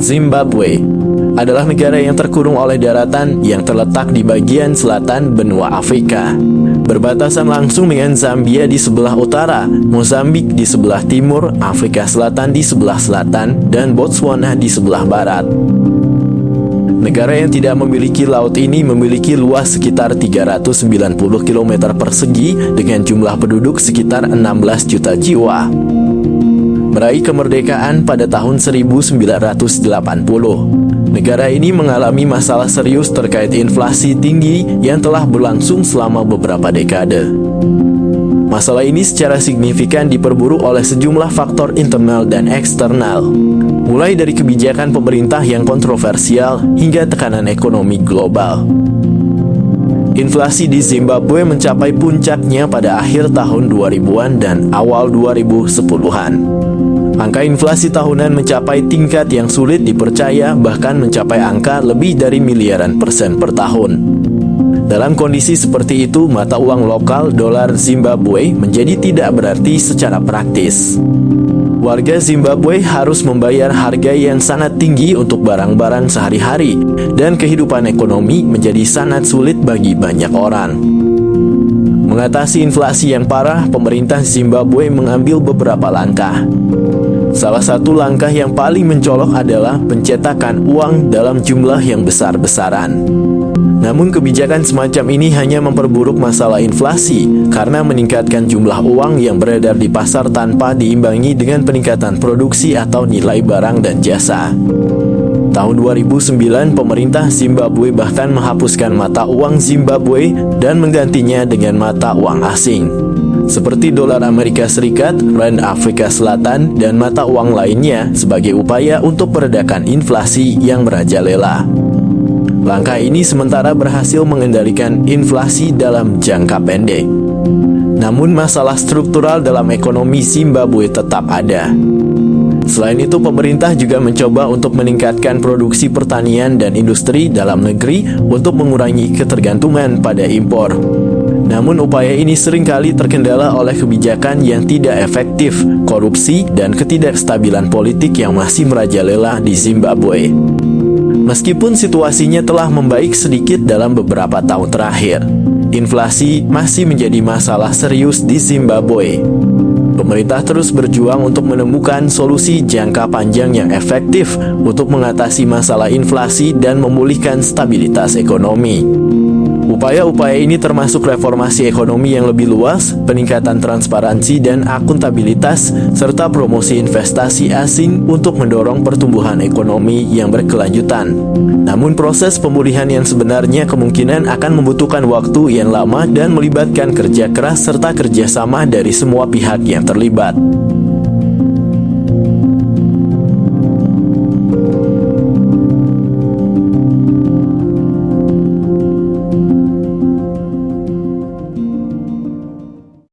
Zimbabwe adalah negara yang terkurung oleh daratan yang terletak di bagian selatan benua Afrika. Berbatasan langsung dengan Zambia di sebelah utara, Mozambik di sebelah timur, Afrika Selatan di sebelah selatan, dan Botswana di sebelah barat. Negara yang tidak memiliki laut ini memiliki luas sekitar 390 km persegi dengan jumlah penduduk sekitar 16 juta jiwa. Meraih kemerdekaan pada tahun 1980, negara ini mengalami masalah serius terkait inflasi tinggi yang telah berlangsung selama beberapa dekade. Masalah ini secara signifikan diperburuk oleh sejumlah faktor internal dan eksternal, mulai dari kebijakan pemerintah yang kontroversial hingga tekanan ekonomi global. Inflasi di Zimbabwe mencapai puncaknya pada akhir tahun 2000-an dan awal 2010-an. Angka inflasi tahunan mencapai tingkat yang sulit dipercaya, bahkan mencapai angka lebih dari miliaran persen per tahun. Dalam kondisi seperti itu, mata uang lokal dolar Zimbabwe menjadi tidak berarti secara praktis. Warga Zimbabwe harus membayar harga yang sangat tinggi untuk barang-barang sehari-hari, dan kehidupan ekonomi menjadi sangat sulit bagi banyak orang. Mengatasi inflasi yang parah, pemerintah Zimbabwe mengambil beberapa langkah. Salah satu langkah yang paling mencolok adalah pencetakan uang dalam jumlah yang besar-besaran. Namun kebijakan semacam ini hanya memperburuk masalah inflasi karena meningkatkan jumlah uang yang beredar di pasar tanpa diimbangi dengan peningkatan produksi atau nilai barang dan jasa. Tahun 2009, pemerintah Zimbabwe bahkan menghapuskan mata uang Zimbabwe dan menggantinya dengan mata uang asing, seperti dolar Amerika Serikat, rand Afrika Selatan, dan mata uang lainnya sebagai upaya untuk meredakan inflasi yang merajalela. Langkah ini sementara berhasil mengendalikan inflasi dalam jangka pendek. Namun masalah struktural dalam ekonomi Zimbabwe tetap ada. Selain itu, pemerintah juga mencoba untuk meningkatkan produksi pertanian dan industri dalam negeri untuk mengurangi ketergantungan pada impor. Namun upaya ini seringkali terkendala oleh kebijakan yang tidak efektif, korupsi, dan ketidakstabilan politik yang masih merajalela di Zimbabwe. Meskipun situasinya telah membaik sedikit dalam beberapa tahun terakhir, inflasi masih menjadi masalah serius di Zimbabwe. Pemerintah terus berjuang untuk menemukan solusi jangka panjang yang efektif untuk mengatasi masalah inflasi dan memulihkan stabilitas ekonomi. Upaya-upaya ini termasuk reformasi ekonomi yang lebih luas, peningkatan transparansi dan akuntabilitas, serta promosi investasi asing untuk mendorong pertumbuhan ekonomi yang berkelanjutan. Namun proses pemulihan yang sebenarnya kemungkinan akan membutuhkan waktu yang lama dan melibatkan kerja keras serta kerjasama dari semua pihak yang terlibat.